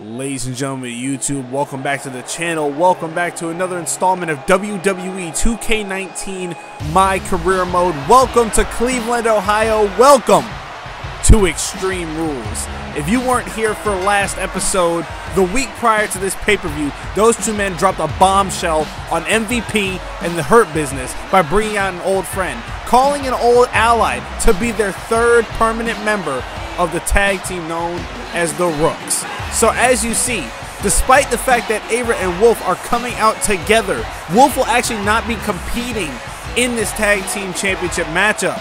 Ladies and gentlemen of YouTube, welcome back to the channel. Welcome back to another installment of WWE 2K19 My Career Mode. Welcome to Cleveland, Ohio. Welcome to Extreme Rules. If you weren't here for last episode, the week prior to this pay-per-view, those two men dropped a bombshell on MVP and the Hurt Business by bringing out an old friend, calling an old ally to be their third permanent member of the tag team known as the Rooks. So as you see, despite the fact that Everett and Wolf are coming out together, Wolf will actually not be competing in this tag team championship matchup.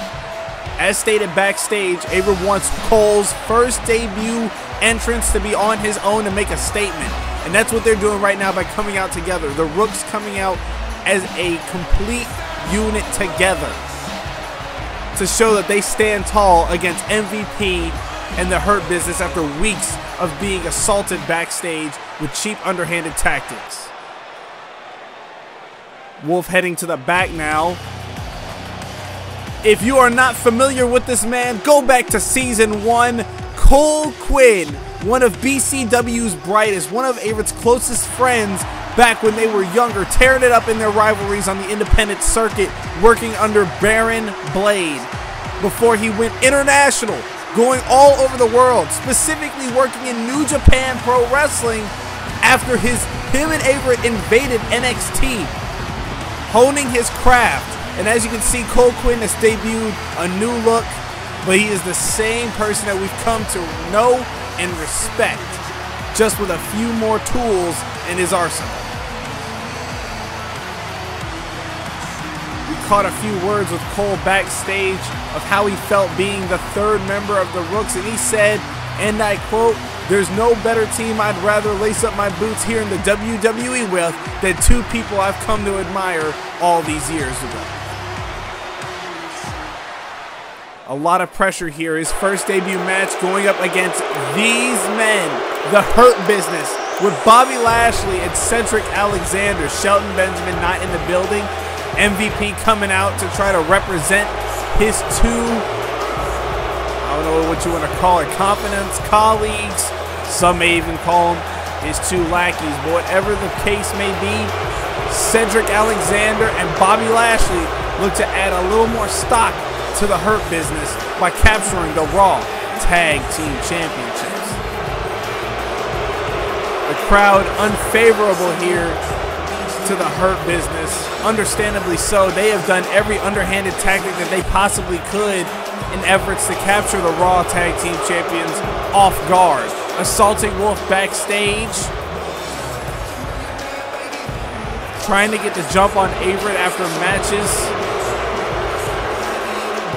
As stated backstage, Everett wants Cole's first debut entrance to be on his own to make a statement. And that's what they're doing right now by coming out together. The Rooks coming out as a complete unit together to show that they stand tall against MVP and the Hurt Business after weeks of being assaulted backstage with cheap underhanded tactics. Wolf heading to the back now. If you are not familiar with this man, go back to Season 1. Cole Quinn, one of BCW's brightest, one of Everett's closest friends back when they were younger, tearing it up in their rivalries on the independent circuit, working under Baron Blade before he went international, going all over the world, specifically working in New Japan Pro Wrestling after him and Everett invaded NXT, honing his craft. And as you can see, Cole Quinn has debuted a new look, but he is the same person that we've come to know and respect, just with a few more tools in his arsenal. We caught a few words with Cole backstage of how he felt being the third member of the Rooks, and he said, and I quote, "There's no better team I'd rather lace up my boots here in the WWE with than two people I've come to admire all these years ago." A lot of pressure here. His first debut match going up against these men, the Hurt Business, with Bobby Lashley and Cedric Alexander. Shelton Benjamin not in the building. MVP coming out to try to represent his two, I don't know what you want to call it, confidants, colleagues. Some may even call them his two lackeys. But whatever the case may be, Cedric Alexander and Bobby Lashley look to add a little more stock to the Hurt Business by capturing the Raw Tag Team Championships. The crowd unfavorable here to the Hurt Business. Understandably so. They have done every underhanded tactic that they possibly could in efforts to capture the Raw Tag Team Champions off guard. Assaulting Wolf backstage, trying to get the jump on Everett after matches.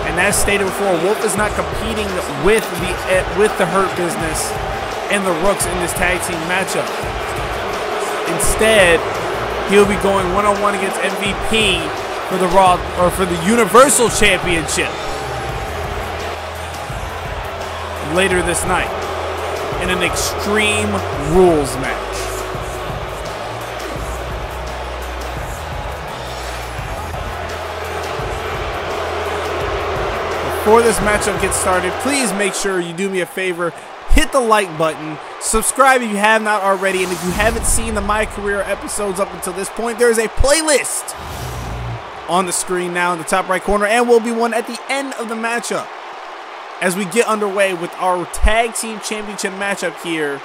And as stated before, Wolf is not competing with the Hurt Business and the Rooks in this tag team matchup. Instead, he'll be going one-on-one against MVP for the Raw or for the Universal Championship later this night in an Extreme Rules match. Before this matchup gets started, please make sure you do me a favor, hit the like button, subscribe if you have not already, and if you haven't seen the My Career episodes up until this point, there is a playlist on the screen now in the top right corner, and will be one at the end of the matchup as we get underway with our Tag Team Championship matchup here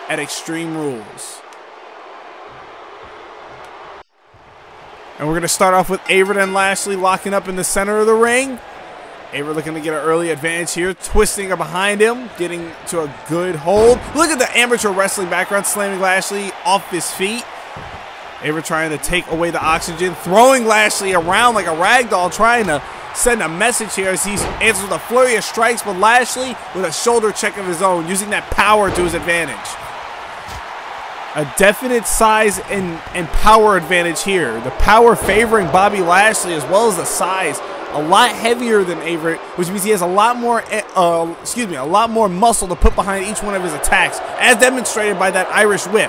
at Extreme Rules. And we're going to start off with Everett and Lashley locking up in the center of the ring. Everett looking to get an early advantage here, twisting behind him, getting to a good hold. Look at the amateur wrestling background, slamming Lashley off his feet. Everett trying to take away the oxygen, throwing Lashley around like a rag doll, trying to send a message here as he answers with a flurry of strikes, but Lashley with a shoulder check of his own, using that power to his advantage. A definite size and power advantage here. The power favoring Bobby Lashley as well as the size. A lot heavier than Everett, which means he has a lot more muscle to put behind each one of his attacks, as demonstrated by that Irish whip.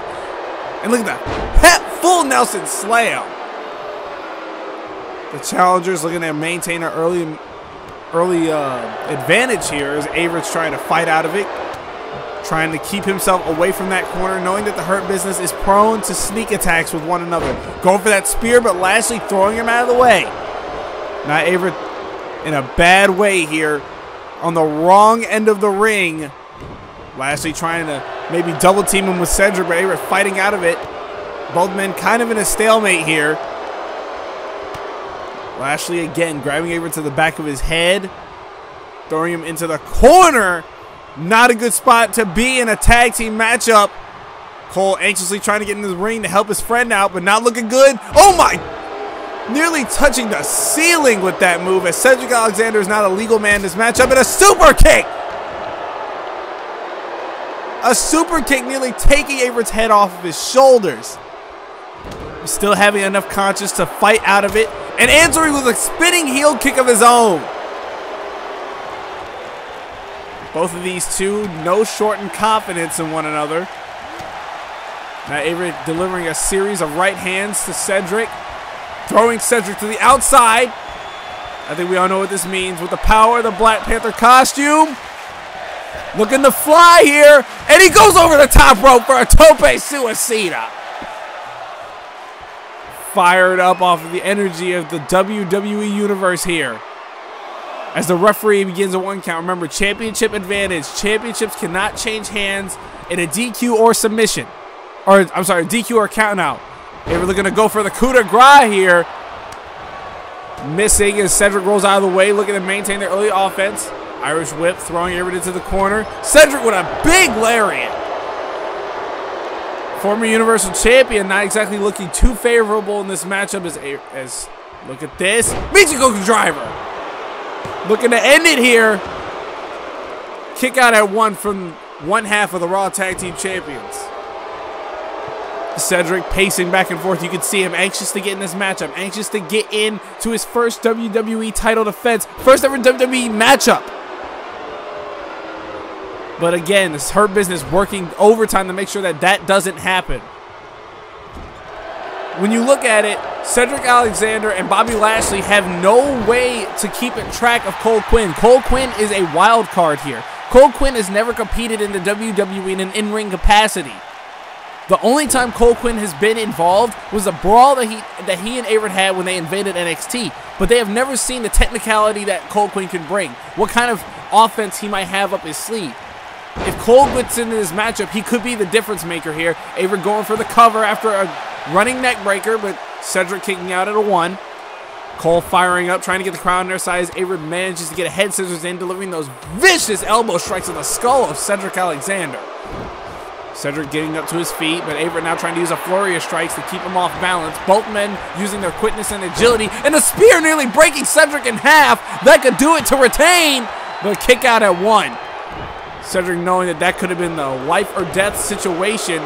And look at that, full Nelson slam. The challengers looking to maintain an early advantage here as Everett's trying to fight out of it. trying to keep himself away from that corner, knowing that the Hurt Business is prone to sneak attacks with one another. Going for that spear, but Lashley throwing him out of the way. Now Everett in a bad way here on the wrong end of the ring. Lashley trying to maybe double team him with Cedric, but Everett fighting out of it. Both men kind of in a stalemate here. Lashley again grabbing Everett to the back of his head, throwing him into the corner. Not a good spot to be in a tag team matchup. Cole anxiously trying to get in the ring to help his friend out, but not looking good. Oh my! Nearly touching the ceiling with that move, as Cedric Alexander is not a legal man in this matchup, and a super kick! A super kick nearly taking Everett's head off of his shoulders. Still having enough conscience to fight out of it, and answering with a spinning heel kick of his own. Both of these two, no short in confidence in one another. Now Everett delivering a series of right hands to Cedric. Throwing Cedric to the outside. I think we all know what this means. With the power of the Black Panther costume. Looking to fly here. And he goes over the top rope for a tope suicida. Fired up off of the energy of the WWE Universe here. As the referee begins a 1 count. Remember, championship advantage. Championships cannot change hands in a DQ or submission. Or, I'm sorry, DQ or count out. They were looking to go for the coup de grace here. Missing as Cedric rolls out of the way, looking to maintain their early offense. Irish whip, throwing Everett into the corner. Cedric with a big lariat. Former Universal Champion not exactly looking too favorable in this matchup as look at this. Michiko driver. Looking to end it here. Kick out at 1 from one half of the Raw Tag Team Champions. Cedric pacing back and forth. You can see him anxious to get in this matchup. Anxious to get in to his first WWE title defense. First ever WWE matchup. But again, this Hurt Business working overtime to make sure that that doesn't happen. When you look at it, Cedric Alexander and Bobby Lashley have no way to keep track of Cole Quinn. Cole Quinn is a wild card here. Cole Quinn has never competed in the WWE in an in-ring capacity. The only time Cole Quinn has been involved was a brawl that he and Everett had when they invaded NXT. But they have never seen the technicality that Cole Quinn can bring. What kind of offense he might have up his sleeve. If Cole gets into this matchup, he could be the difference maker here. Everett going for the cover after a running neck breaker, but Cedric kicking out at a 1. Cole firing up, trying to get the crowd on their side. Everett manages to get a head scissors in, delivering those vicious elbow strikes to the skull of Cedric Alexander. Cedric getting up to his feet, but Everett now trying to use a flurry of strikes to keep him off balance. Both men using their quickness and agility, and a spear nearly breaking Cedric in half. That could do it to retain, but kick out at 1. Cedric knowing that that could have been the life or death situation.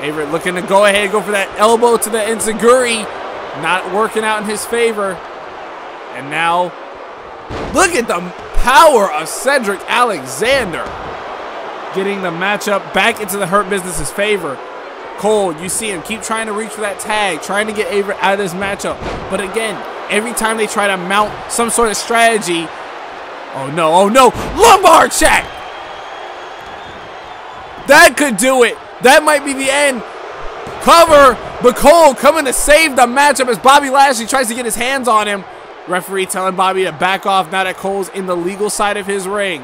Everett looking to go ahead and go for that elbow to the enziguri. Not working out in his favor. And now, look at the power of Cedric Alexander. Getting the matchup back into the Hurt Business's favor. Cole, you see him keep trying to reach for that tag, trying to get Everett out of this matchup. But again, every time they try to mount some sort of strategy, oh no, lumbar check! That could do it. That might be the end. Cover, but Cole coming to save the matchup as Bobby Lashley tries to get his hands on him. Referee telling Bobby to back off now that Cole's in the legal side of his ring.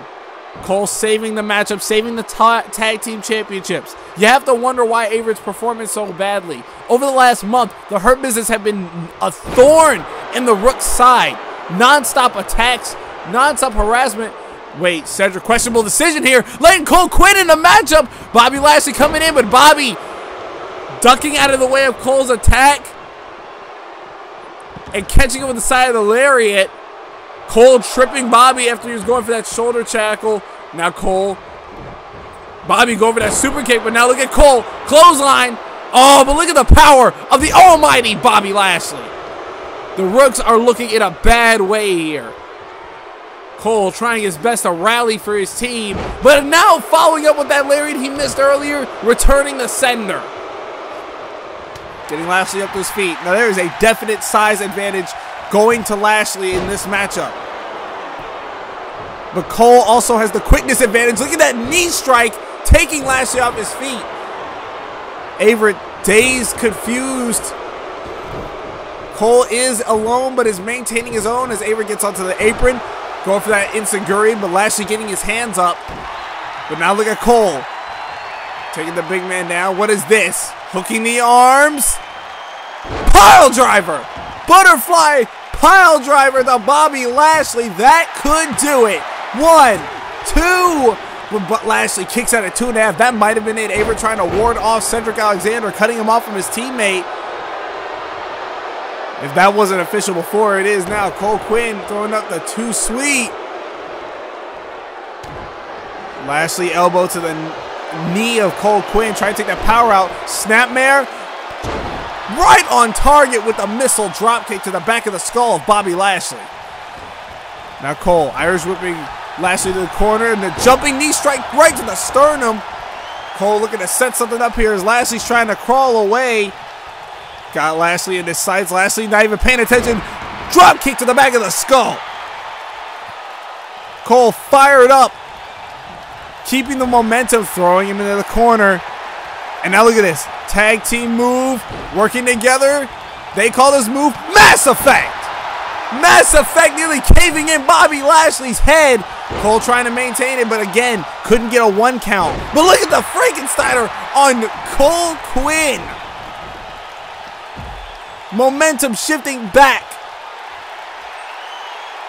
Cole saving the matchup, saving the tag team championships. You have to wonder why Everett's performing so badly. Over the last month, the Hurt Business have been a thorn in the Rook's side. Non-stop attacks, non-stop harassment. Wait, Cedric, questionable decision here. Letting Cole Quinn in the matchup. Bobby Lashley coming in, but Bobby ducking out of the way of Cole's attack and catching him with the side of the lariat. Cole tripping Bobby after he was going for that shoulder tackle. Now Bobby going for that super kick, but now look at Cole. Clothesline. Oh, but look at the power of the almighty Bobby Lashley. The Rooks are looking in a bad way here. Cole trying his best to rally for his team, but now following up with that lariat he missed earlier, returning the sender. Getting Lashley up to his feet. Now there is a definite size advantage going to Lashley in this matchup. But Cole also has the quickness advantage. Look at that knee strike, taking Lashley off his feet. Averett dazed, confused. Cole is alone, but is maintaining his own as Averett gets onto the apron. Going for that enziguri, but Lashley getting his hands up. But now look at Cole. Taking the big man down. What is this? Hooking the arms. Pile driver. Butterfly pile driver to Bobby Lashley. That could do it. 1, 2. But Lashley kicks out at 2.5. That might have been it. Averett trying to ward off Cedric Alexander, cutting him off from his teammate. If that wasn't official before, it is now. Cole Quinn throwing up the too sweet. Lashley elbow to the knee of Cole Quinn, trying to take that power out. Snapmare. Right on target with a missile dropkick to the back of the skull of Bobby Lashley. Now Cole, Irish whipping Lashley to the corner, and the jumping knee strike right to the sternum. Cole looking to set something up here as Lashley's trying to crawl away. Got Lashley in his sights. Lashley not even paying attention. Drop kick to the back of the skull. Cole fired up. Keeping the momentum, throwing him into the corner. And now look at this. Tag team move. Working together. They call this move Mass Effect. Mass Effect nearly caving in Bobby Lashley's head. Cole trying to maintain it, but again, couldn't get a 1 count. But look at the Frankensteiner on Cole Quinn. Momentum shifting back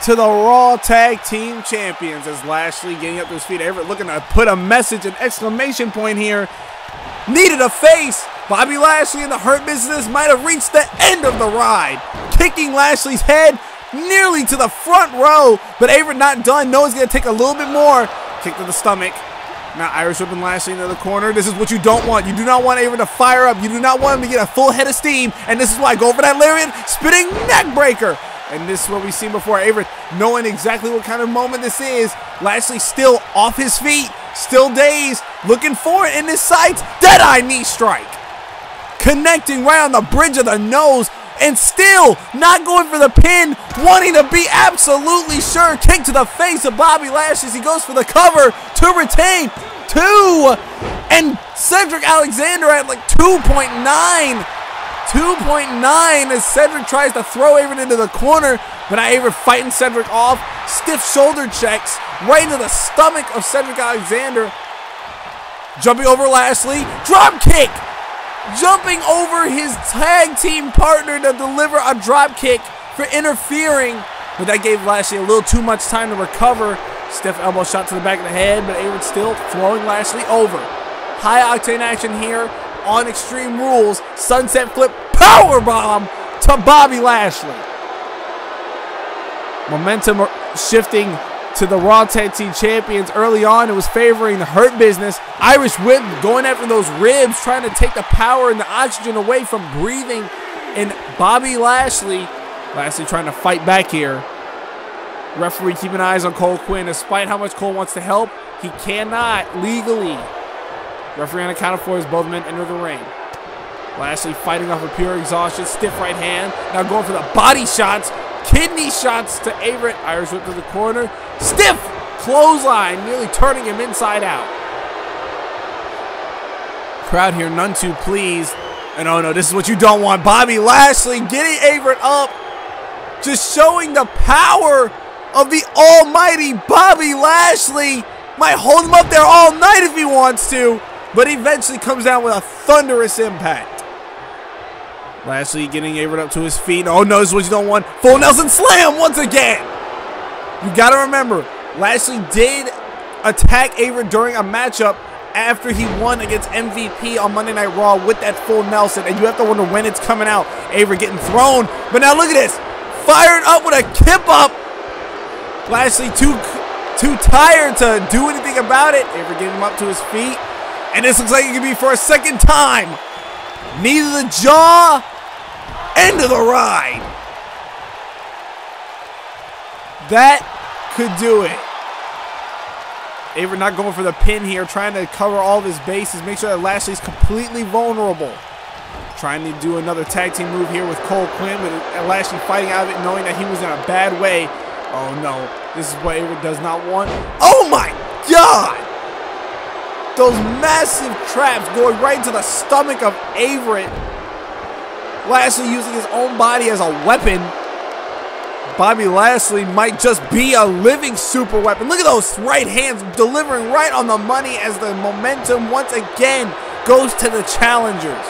to the Raw Tag Team Champions as Lashley getting up to his feet. Averett looking to put a message, an exclamation point here. Needed a face. Bobby Lashley and the Hurt Business might have reached the end of the ride. Kicking Lashley's head nearly to the front row, but Averett not done. No, it's going to take a little bit more. Kick to the stomach. Now Irish whipping Lashley into the corner. This is what you don't want. You do not want Averett to fire up. You do not want him to get a full head of steam. And this is why. Go for that lariat. Spinning neck breaker. And this is what we've seen before. Averett knowing exactly what kind of moment this is. Lashley still off his feet. Still dazed. Looking for it in his sights. Deadeye knee strike. Connecting right on the bridge of the nose. And still not going for the pin. Wanting to be absolutely sure. Kick to the face of Bobby Lashley as he goes for the cover to retain. 2. And Cedric Alexander at like 2.9. 2.9 as Cedric tries to throw Averett into the corner. But now Averett fighting Cedric off. Stiff shoulder checks right into the stomach of Cedric Alexander. Jumping over Lashley. Drop kick. Jumping over his tag team partner to deliver a drop kick for interfering. But that gave Lashley a little too much time to recover. Stiff elbow shot to the back of the head, but Averett still throwing Lashley over. High octane action here on Extreme Rules. Sunset flip powerbomb to Bobby Lashley. Momentum shifting to the Raw Tag Team Champions. Early on, it was favoring the Hurt Business. Irish Whip going after those ribs, trying to take the power and the oxygen away from breathing. And Bobby Lashley trying to fight back here. Referee keeping eyes on Cole Quinn. Despite how much Cole wants to help, he cannot legally. Referee on a count of 4 as both men enter the ring. Lashley fighting off of pure exhaustion. Stiff right hand. Now going for the body shots. Kidney shots to Averett. Irish whip to the corner. Stiff clothesline, nearly turning him inside out. Crowd here none too pleased. And oh no, this is what you don't want. Bobby Lashley getting Averett up. Just showing the power of the almighty Bobby Lashley. Might hold him up there all night if he wants to. But eventually comes down with a thunderous impact. Lashley getting Averett up to his feet. Oh no, this is what you don't want. Full Nelson Slam once again. You gotta remember, Lashley did attack Averett during a matchup after he won against MVP on Monday Night Raw with that full Nelson. And you have to wonder when it's coming out. Averett getting thrown. But now look at this. Fired up with a kip up. Lashley too tired to do anything about it. Averett getting him up to his feet. And this looks like it could be for a second time. Knee to the jaw. End of the ride. That could do it. Averett not going for the pin here, trying to cover all of his bases, make sure that Lashley's completely vulnerable. Trying to do another tag team move here with Cole Quinn, but Lashley fighting out of it, knowing that he was in a bad way. Oh no, this is what Avery does not want. Oh my God! Those massive traps going right into the stomach of Avery. Lashley using his own body as a weapon. Bobby Lashley might just be a living super weapon. Look at those right hands delivering right on the money as the momentum once again goes to the challengers.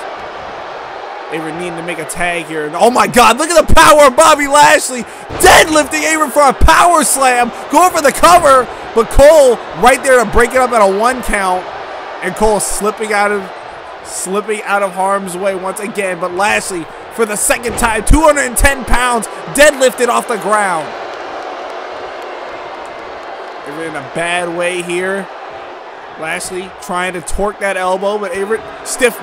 Avery needing to make a tag here. Oh my God, look at the power of Bobby Lashley. Deadlifting Avery for a power slam. Going for the cover. But Cole right there to break it up at a 1 count. And Cole slipping out of harm's way once again. But Lashley, for the second time, 210 pounds, deadlifted off the ground. Avery in a bad way here. Lashley trying to torque that elbow, but Avery stiff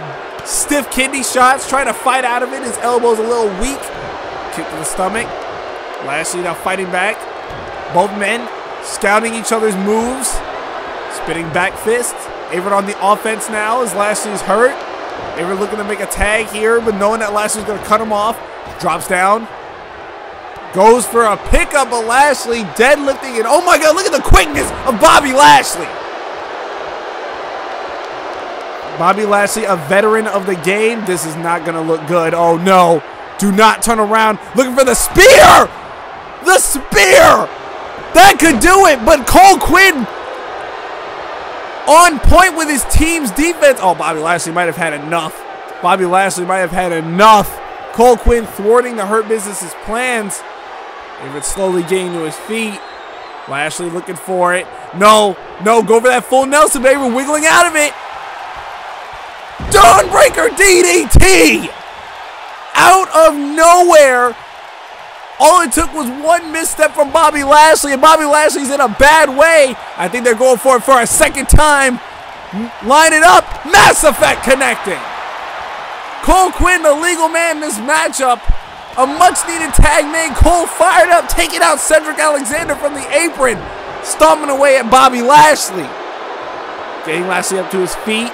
kidney shots, trying to fight out of it. His elbow's a little weak. Kick to the stomach. Lashley now fighting back. Both men scouting each other's moves. Spinning back fist. Avery on the offense now as Lashley's hurt. Avery looking to make a tag here, but knowing that Lashley's going to cut him off. Drops down. Goes for a pickup of Lashley, deadlifting it. Oh my God, look at the quickness of Bobby Lashley. Bobby Lashley, a veteran of the game. This is not going to look good. Oh no. Do not turn around. Looking for the spear. The spear. That could do it, but Cole Quinn on point with his team's defense. Oh, Bobby Lashley might have had enough. Bobby Lashley might have had enough. Cole Quinn thwarting the Hurt Business's plans. Avery slowly getting to his feet. Lashley looking for it. No, no, go for that full Nelson, baby. Wiggling out of it. Dawnbreaker DDT! Out of nowhere. All it took was one misstep from Bobby Lashley, and Bobby Lashley's in a bad way. I think they're going for it for a second time. Line it up. Mass Effect connecting. Cole Quinn, the legal man in this matchup. A much-needed tag made. Cole fired up, taking out Cedric Alexander from the apron. Stomping away at Bobby Lashley. Getting Lashley up to his feet.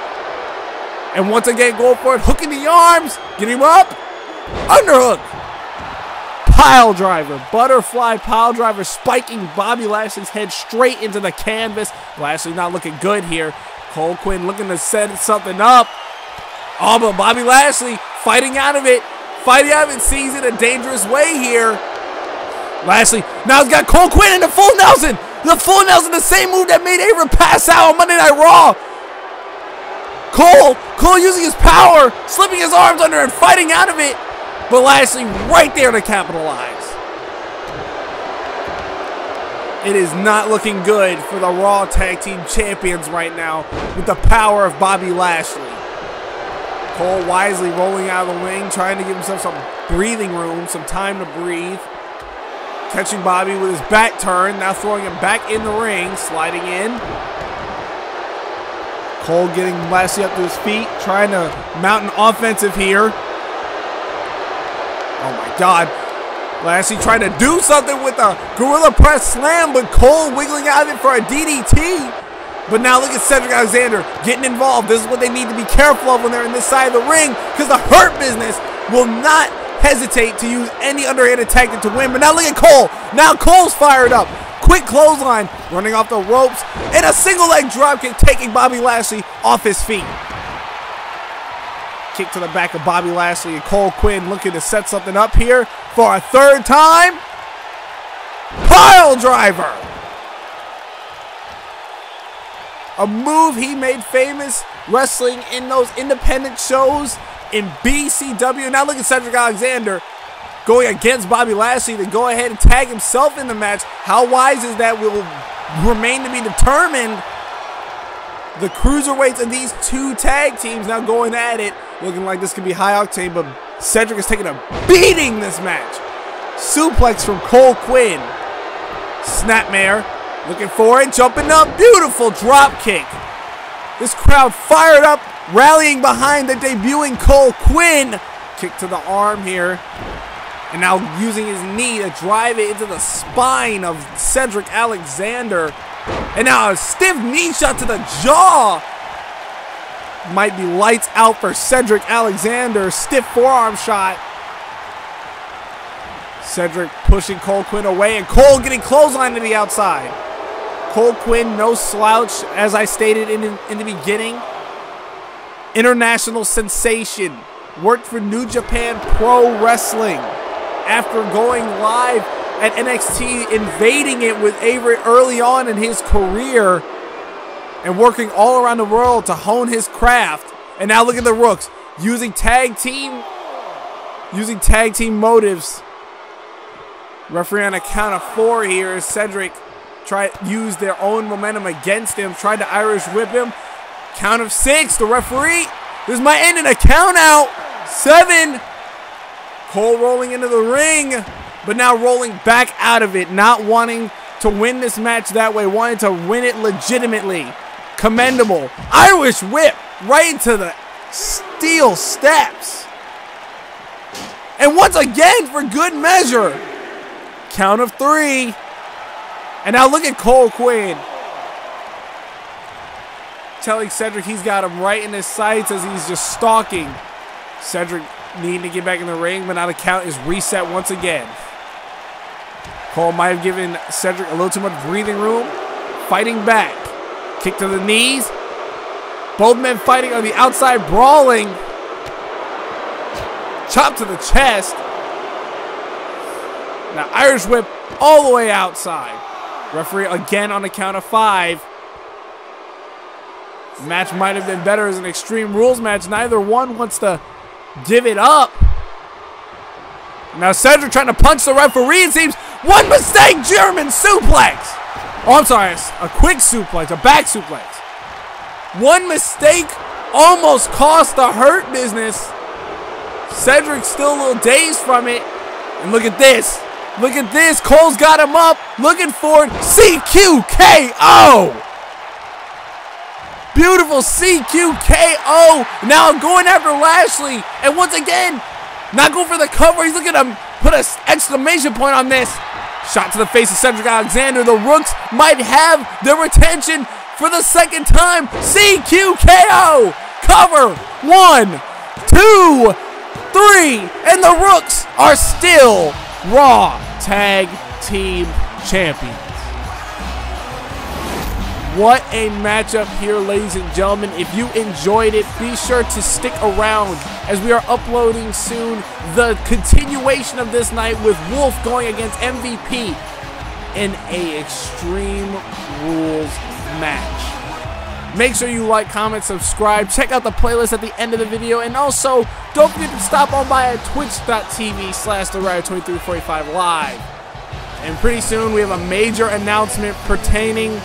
And once again, going for it. Hooking the arms. Getting him up. Underhook. Pile driver. Butterfly pile driver. Spiking Bobby Lashley's head straight into the canvas. Lashley not looking good here. Cole Quinn looking to set something up. Oh, but Bobby Lashley fighting out of it. Fighting out of it. Sees it a dangerous way here. Lashley now he's got Cole Quinn in the full Nelson. The full Nelson, the same move that made Avery pass out on Monday Night Raw. Cole using his power, slipping his arms under and fighting out of it. But Lashley right there to capitalize. It is not looking good for the Raw Tag Team Champions right now with the power of Bobby Lashley. Cole wisely rolling out of the ring, trying to give himself some breathing room, some time to breathe. Catching Bobby with his back turn, now throwing him back in the ring, sliding in. Cole getting Lashley up to his feet, trying to mount an offensive here. Oh my God. Lashley trying to do something with a Gorilla Press Slam, but Cole wiggling out of it for a DDT. But now look at Cedric Alexander getting involved. This is what they need to be careful of when they're in this side of the ring, because the Hurt Business will not hesitate to use any underhanded tactic to win. But now look at Cole. Now Cole's fired up. Quick clothesline, running off the ropes, and a single leg dropkick taking Bobby Lashley off his feet. Kick to the back of Bobby Lashley, and Cole Quinn looking to set something up here for a third time. Pile driver. A move he made famous wrestling in those independent shows in BCW. Now look at Cedric Alexander going against Bobby Lashley to go ahead and tag himself in the match. How wise is that will remain to be determined. The cruiserweights of these two tag teams now going at it. Looking like this could be high octane, but Cedric is taking a beating this match. Suplex from Cole Quinn. Snapmare. Looking for it. Jumping up. Beautiful drop kick. This crowd fired up. Rallying behind the debuting Cole Quinn. Kick to the arm here. And now using his knee to drive it into the spine of Cedric Alexander. And now a stiff knee shot to the jaw. Might be lights out for Cedric Alexander. Stiff forearm shot. Cedric pushing Cole Quinn away, and Cole getting clothesline to the outside. Cole Quinn, no slouch, as I stated in the beginning. International sensation. Worked for New Japan Pro Wrestling. After going live at NXT, invading it with Avery early on in his career, and working all around the world to hone his craft. And now look at the Rooks using tag team motives. Referee on a count of 4 here as Cedric use their own momentum against him. Tried to Irish whip him. Count of 6. The referee. This might end in a count out. 7. Cole rolling into the ring, but now rolling back out of it, not wanting to win this match that way, wanting to win it legitimately. Commendable. Irish whip right into the steel steps. And once again, for good measure. Count of 3. And now look at Cole Quinn. Telling Cedric he's got him right in his sights as he's just stalking. Cedric needing to get back in the ring, but now the count is reset once again. Cole might have given Cedric a little too much breathing room. Fighting back. Kick to the knees. Both men fighting on the outside, brawling. Chop to the chest. Now Irish whip all the way outside. Referee again on the count of 5. Match might have been better as an Extreme Rules match. Neither one wants to give it up. Now Cedric trying to punch the referee. It seems one mistake, German suplex. Oh, I'm sorry, a quick suplex, a back suplex. One mistake almost cost the Hurt Business. Cedric still a little dazed from it. And look at this. Look at this. Cole's got him up. Looking for it. CQKO. Beautiful CQKO. Now going after Lashley. And once again, not going for the cover. He's looking to put an exclamation point on this. Shot to the face of Cedric Alexander. The Rooks might have their attention for the second time. CQKO. Cover. 1, 2, 3. And the Rooks are still Raw Tag Team Champions. What a matchup here, ladies and gentlemen. If you enjoyed it, be sure to stick around as we are uploading soon the continuation of this night with Wolf going against MVP in a Extreme Rules match. Make sure you like, comment, subscribe. Check out the playlist at the end of the video. And also, don't forget to stop on by at twitch.tv/TheRider2345 live. And pretty soon, we have a major announcement pertaining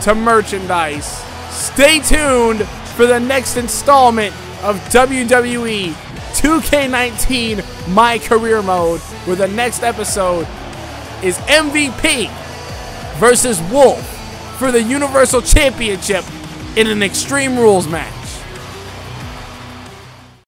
to merchandise. Stay tuned for the next installment of WWE 2K19 My Career Mode, where the next episode is MVP versus Wolf for the Universal Championship in an Extreme Rules match.